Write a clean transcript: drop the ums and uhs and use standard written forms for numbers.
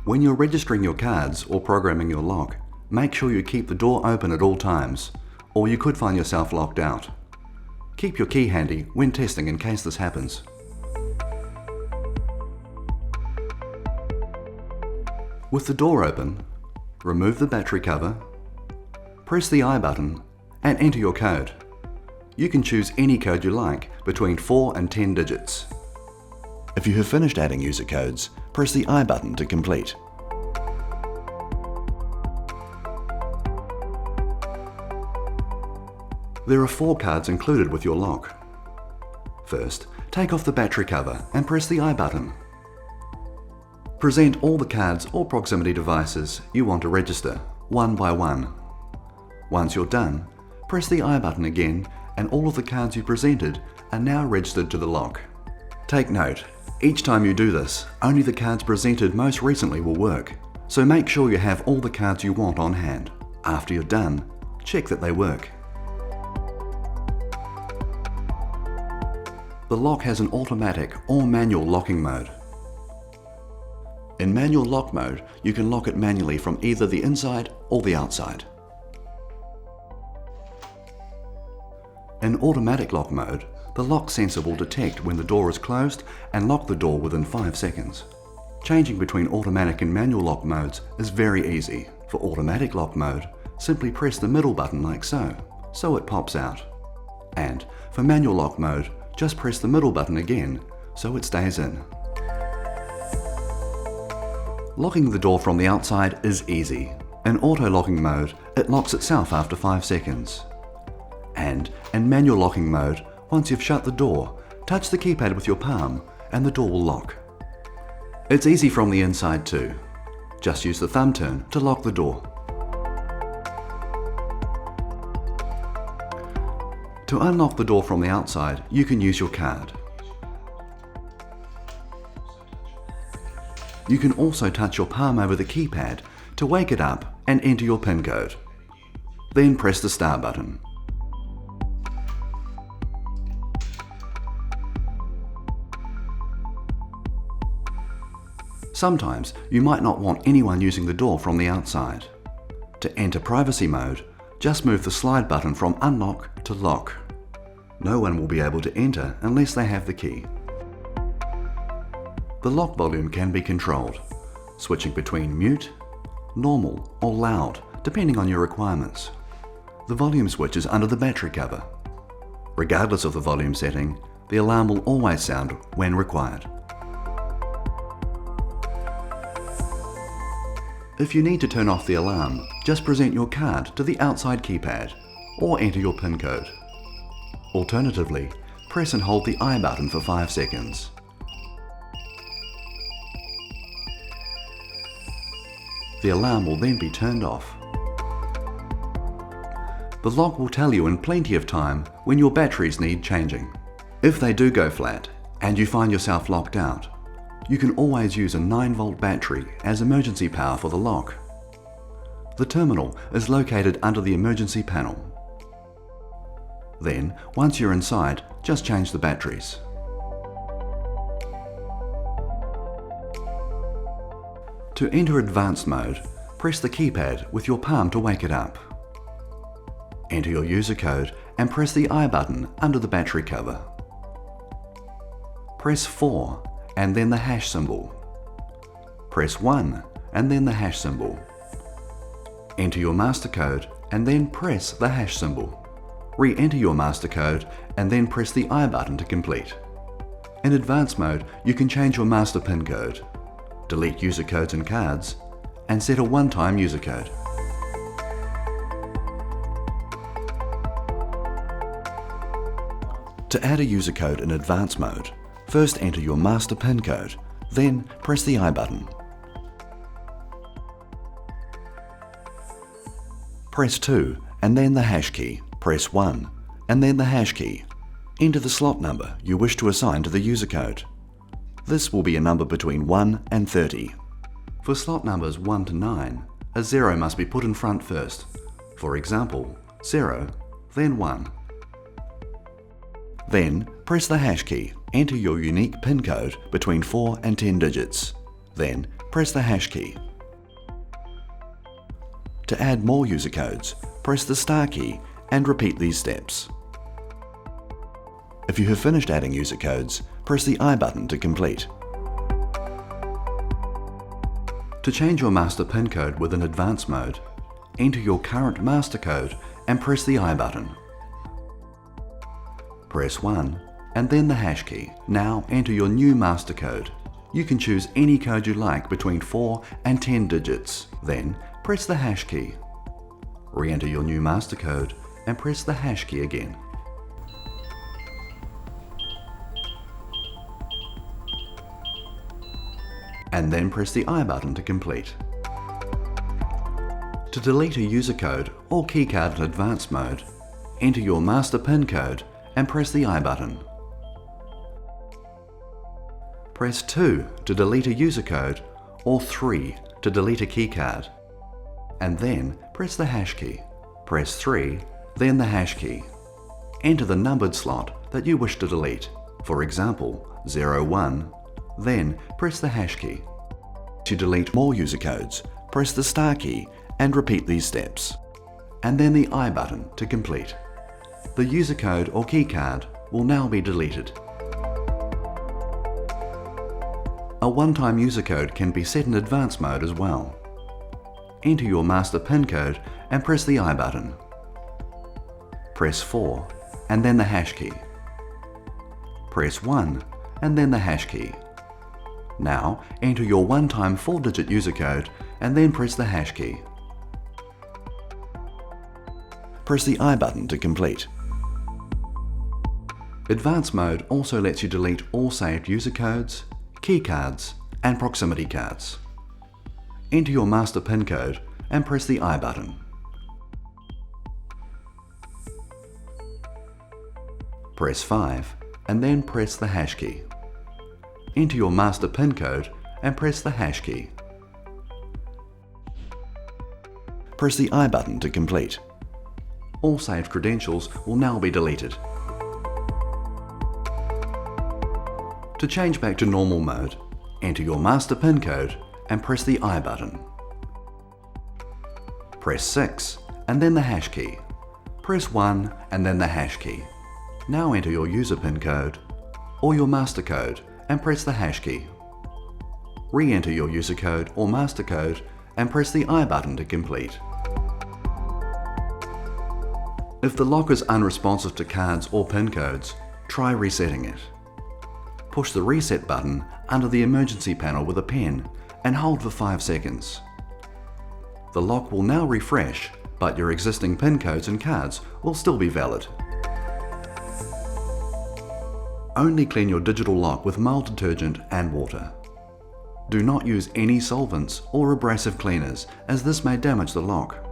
When you're registering your cards or programming your lock, make sure you keep the door open at all times, or you could find yourself locked out. Keep your key handy when testing in case this happens. With the door open, remove the battery cover, press the I button and enter your code. You can choose any code you like between 4 and 10 digits. If you have finished adding user codes, press the I button to complete. There are 4 cards included with your lock. First, take off the battery cover and press the I button. Present all the cards or proximity devices you want to register, one by one. Once you're done, press the I button again and all of the cards you presented are now registered to the lock. Take note, each time you do this, only the cards presented most recently will work, so make sure you have all the cards you want on hand. After you're done, check that they work. The lock has an automatic or manual locking mode. In manual lock mode, you can lock it manually from either the inside or the outside. In automatic lock mode, the lock sensor will detect when the door is closed and lock the door within 5 seconds. Changing between automatic and manual lock modes is very easy. For automatic lock mode, simply press the middle button like so it pops out. And for manual lock mode, just press the middle button again, so it stays in. Locking the door from the outside is easy. In auto-locking mode, it locks itself after 5 seconds. And in manual locking mode, once you've shut the door, touch the keypad with your palm and the door will lock. It's easy from the inside too. Just use the thumb turn to lock the door. To unlock the door from the outside, you can use your card. You can also touch your palm over the keypad to wake it up and enter your PIN code. Then press the start button. Sometimes you might not want anyone using the door from the outside. To enter privacy mode, just move the slide button from unlock to lock. No one will be able to enter unless they have the key. The lock volume can be controlled, switching between mute, normal or loud, depending on your requirements. The volume switch is under the battery cover. Regardless of the volume setting, the alarm will always sound when required. If you need to turn off the alarm, just present your card to the outside keypad or enter your PIN code. Alternatively, press and hold the I button for 5 seconds. The alarm will then be turned off. The lock will tell you in plenty of time when your batteries need changing. If they do go flat and you find yourself locked out, you can always use a 9-volt battery as emergency power for the lock. The terminal is located under the emergency panel. Then, once you're inside, just change the batteries. To enter advanced mode, press the keypad with your palm to wake it up. Enter your user code and press the I button under the battery cover. Press 4 and then the hash symbol. Press 1 and then the hash symbol. Enter your master code and then press the hash symbol. Re-enter your master code and then press the I button to complete. In advanced mode, you can change your master PIN code, delete user codes and cards, and set a one-time user code. To add a user code in advanced mode, first enter your master PIN code, then press the I button. Press 2 and then the hash key. Press 1 and then the hash key. Enter the slot number you wish to assign to the user code. This will be a number between 1 and 30. For slot numbers 1 to 9, a 0 must be put in front first. For example, 0, then 1. Then press the hash key. Enter your unique PIN code between 4 and 10 digits. Then press the hash key. To add more user codes, press the star key and repeat these steps. If you have finished adding user codes, press the I button to complete. To change your master PIN code within advanced mode, enter your current master code and press the I button. Press 1 and then the hash key. Now enter your new master code. You can choose any code you like between 4 and 10 digits. Then press the hash key. Re-enter your new master code and press the hash key again. And then press the I button to complete. To delete a user code or keycard in advanced mode, enter your master PIN code and press the I button. Press 2 to delete a user code or 3 to delete a keycard, and then press the hash key. Press 3, then the hash key. Enter the numbered slot that you wish to delete, for example 01, then press the hash key. To delete more user codes, press the star key and repeat these steps, and then the I button to complete. The user code or keycard will now be deleted. A one-time user code can be set in advanced mode as well. Enter your master PIN code and press the I button. Press 4 and then the hash key. Press 1 and then the hash key. Now enter your one-time 4-digit user code and then press the hash key. Press the I button to complete. Advanced mode also lets you delete all saved user codes, keycards and proximity cards. Enter your master PIN code and press the I button. Press 5 and then press the hash key. Enter your master PIN code and press the hash key. Press the I button to complete. All saved credentials will now be deleted. To change back to normal mode, enter your master PIN code and press the I button. Press 6 and then the hash key. Press 1 and then the hash key. Now enter your user PIN code or your master code and press the hash key. Re-enter your user code or master code and press the I button to complete. If the lock is unresponsive to cards or PIN codes, try resetting it. Push the reset button under the emergency panel with a pen and hold for 5 seconds. The lock will now refresh, but your existing PIN codes and cards will still be valid. Only clean your digital lock with mild detergent and water. Do not use any solvents or abrasive cleaners, as this may damage the lock.